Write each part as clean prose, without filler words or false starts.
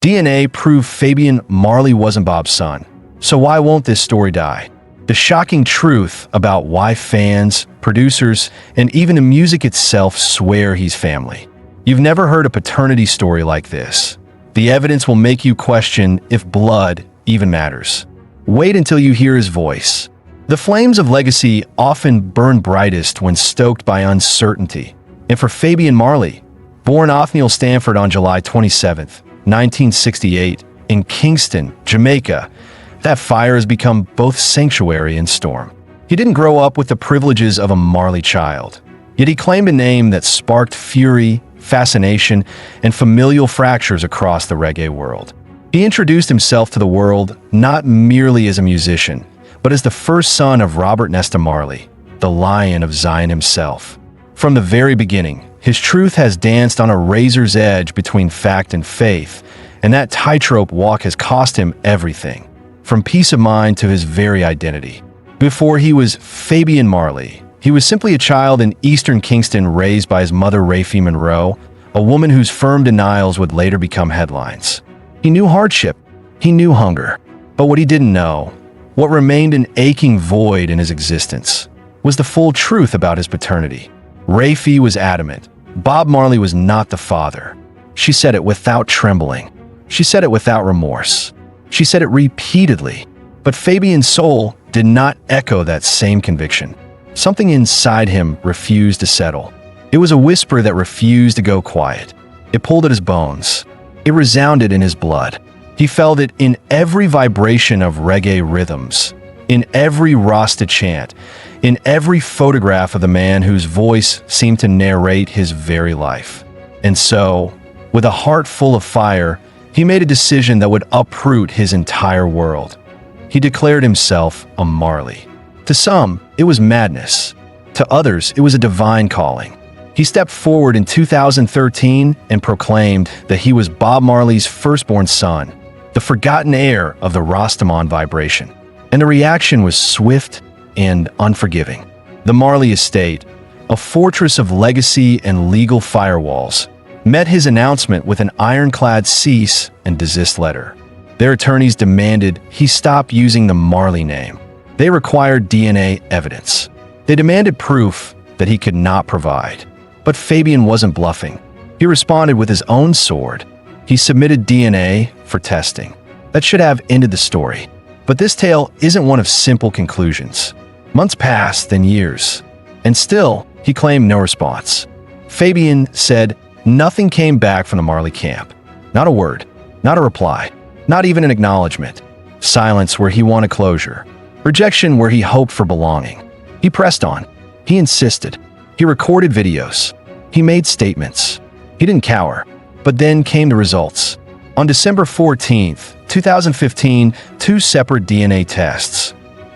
DNA proved Fabian Marley wasn't Bob's son. So why won't this story die? The shocking truth about why fans, producers, and even the music itself swear he's family. You've never heard a paternity story like this. The evidence will make you question if blood even matters. Wait until you hear his voice. The flames of legacy often burn brightest when stoked by uncertainty. And for Fabian Marley, born Othniel Stanford on July 27, 1968, in Kingston, Jamaica, that fire has become both sanctuary and storm. He didn't grow up with the privileges of a Marley child, yet he claimed a name that sparked fury, fascination, and familial fractures across the reggae world. He introduced himself to the world not merely as a musician, but as the first son of Robert Nesta Marley, the Lion of Zion himself. From the very beginning, his truth has danced on a razor's edge between fact and faith, and that tightrope walk has cost him everything, from peace of mind to his very identity. Before he was Fabian Marley, he was simply a child in eastern Kingston raised by his mother Rafie Monroe, a woman whose firm denials would later become headlines. He knew hardship, he knew hunger, but what he didn't know, what remained an aching void in his existence, was the full truth about his paternity. Rafie was adamant. Bob Marley was not the father. She said it without trembling. She said it without remorse. She said it repeatedly. But Fabian's soul did not echo that same conviction. Something inside him refused to settle. It was a whisper that refused to go quiet. It pulled at his bones. It resounded in his blood. He felt it in every vibration of reggae rhythms, in every Rasta chant, in every photograph of the man whose voice seemed to narrate his very life. And so, with a heart full of fire, he made a decision that would uproot his entire world. He declared himself a Marley. To some, it was madness. To others, it was a divine calling. He stepped forward in 2013 and proclaimed that he was Bob Marley's firstborn son, the forgotten heir of the Rastaman vibration. And the reaction was swift and unforgiving. The Marley estate, a fortress of legacy and legal firewalls, met his announcement with an ironclad cease and desist letter. Their attorneys demanded he stop using the Marley name. They required DNA evidence. They demanded proof that he could not provide. But Fabian wasn't bluffing. He responded with his own sword. He submitted DNA for testing. That should have ended the story. But this tale isn't one of simple conclusions. Months passed, then years, and still he claimed no response. Fabian said nothing came back from the Marley camp. Not a word, not a reply, not even an acknowledgement. Silence where he wanted closure. Rejection where he hoped for belonging. He pressed on. He insisted. He recorded videos. He made statements. He didn't cower. But then came the results. On December 14, 2015, two separate DNA tests,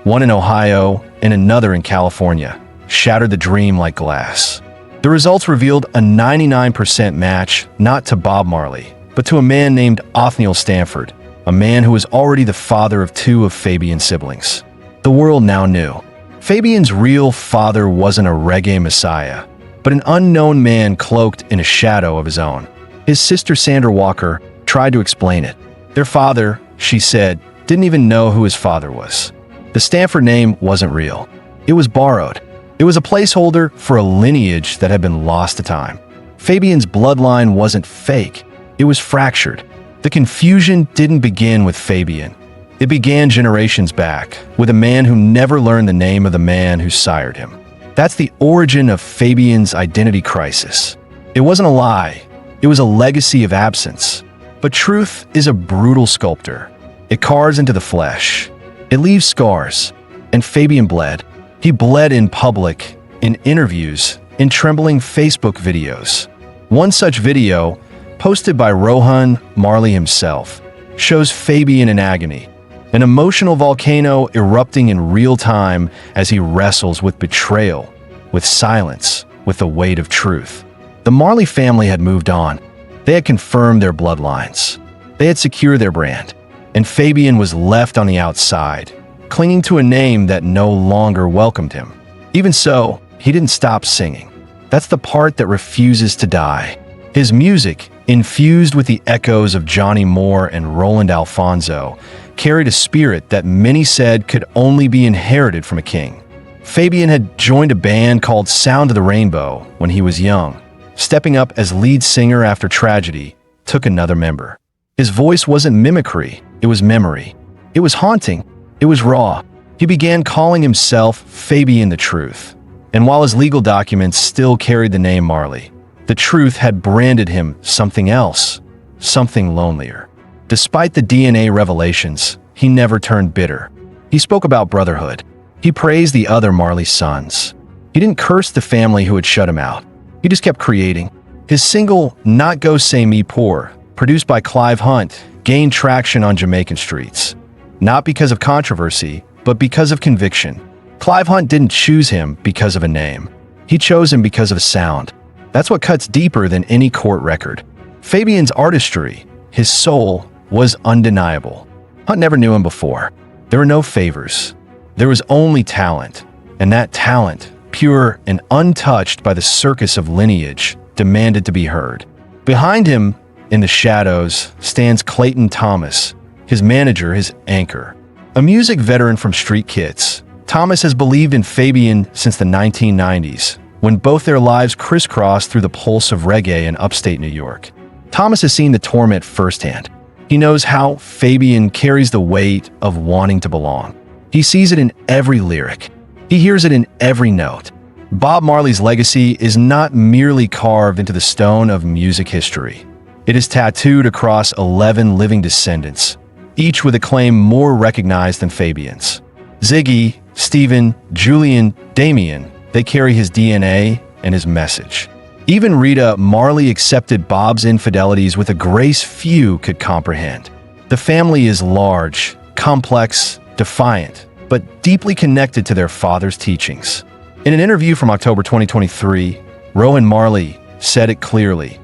one in Ohio and another in California, shattered the dream like glass. The results revealed a 99% match not to Bob Marley, but to a man named Othniel Stanford, a man who was already the father of two of Fabian's siblings. The world now knew. Fabian's real father wasn't a reggae messiah, but an unknown man cloaked in a shadow of his own. His sister Sandra Walker tried to explain it. Their father, she said, didn't even know who his father was. The Stanford name wasn't real. It was borrowed. It was a placeholder for a lineage that had been lost to time. Fabian's bloodline wasn't fake. It was fractured. The confusion didn't begin with Fabian. It began generations back, with a man who never learned the name of the man who sired him. That's the origin of Fabian's identity crisis. It wasn't a lie. It was a legacy of absence. But truth is a brutal sculptor. It carves into the flesh. It leaves scars. And Fabian bled. He bled in public, in interviews, in trembling Facebook videos. One such video, posted by Rohan Marley himself, shows Fabian in agony, an emotional volcano erupting in real time as he wrestles with betrayal, with silence, with the weight of truth. The Marley family had moved on. They had confirmed their bloodlines. They had secured their brand. And Fabian was left on the outside, clinging to a name that no longer welcomed him. Even so, he didn't stop singing. That's the part that refuses to die. His music, infused with the echoes of Johnny Moore and Roland Alfonso, carried a spirit that many said could only be inherited from a king. Fabian had joined a band called Sound of the Rainbow when he was young. Stepping up as lead singer after tragedy took another member. His voice wasn't mimicry, it was memory. It was haunting, it was raw. He began calling himself Fabian the Truth. And while his legal documents still carried the name Marley, the Truth had branded him something else, something lonelier. Despite the DNA revelations, he never turned bitter. He spoke about brotherhood. He praised the other Marley sons. He didn't curse the family who had shut him out. He just kept creating. His single, Not Go Say Me Poor, produced by Clive Hunt, gained traction on Jamaican streets. Not because of controversy, but because of conviction. Clive Hunt didn't choose him because of a name. He chose him because of a sound. That's what cuts deeper than any court record. Fabian's artistry, his soul, was undeniable. Hunt never knew him before. There were no favors. There was only talent. And that talent, pure and untouched by the circus of lineage, demanded to be heard. Behind him, in the shadows, stands Clayton Thomas, his manager, his anchor. A music veteran from Street Kids, Thomas has believed in Fabian since the 1990s, when both their lives crisscrossed through the pulse of reggae in upstate New York. Thomas has seen the torment firsthand. He knows how Fabian carries the weight of wanting to belong. He sees it in every lyric. He hears it in every note. Bob Marley's legacy is not merely carved into the stone of music history. It is tattooed across 11 living descendants, each with a claim more recognized than Fabian's. Ziggy, Stephen, Julian, Damien, they carry his DNA and his message. Even Rita Marley accepted Bob's infidelities with a grace few could comprehend. The family is large, complex, defiant, but deeply connected to their father's teachings. In an interview from October 2023, Rowan Marley said it clearly.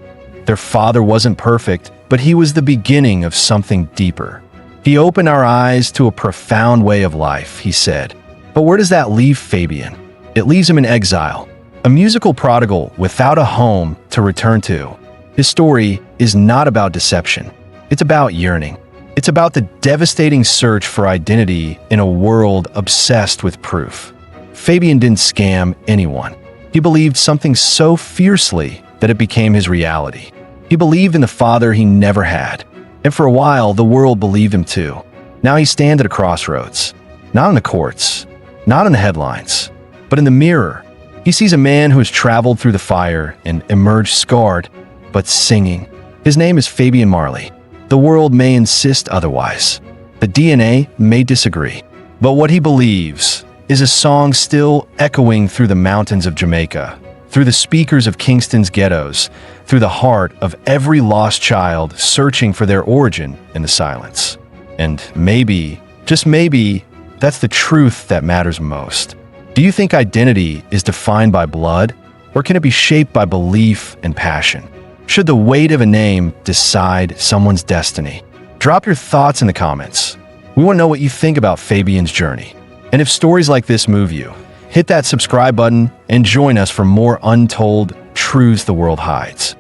Their father wasn't perfect, but he was the beginning of something deeper. He opened our eyes to a profound way of life, he said. But where does that leave Fabian? It leaves him in exile, a musical prodigal without a home to return to. His story is not about deception. It's about yearning. It's about the devastating search for identity in a world obsessed with proof. Fabian didn't scam anyone. He believed something so fiercely that it became his reality. He believed in the father he never had. And for a while, the world believed him too. Now he stands at a crossroads. Not in the courts, not in the headlines, but in the mirror. He sees a man who has traveled through the fire and emerged scarred, but singing. His name is Fabian Marley. The world may insist otherwise. The DNA may disagree. But what he believes is a song still echoing through the mountains of Jamaica, through the speakers of Kingston's ghettos, through the heart of every lost child searching for their origin in the silence. And maybe, just maybe, that's the truth that matters most. Do you think identity is defined by blood, or can it be shaped by belief and passion? Should the weight of a name decide someone's destiny? Drop your thoughts in the comments. We want to know what you think about Fabian's journey. And if stories like this move you, hit that subscribe button and join us for more untold truths the world hides.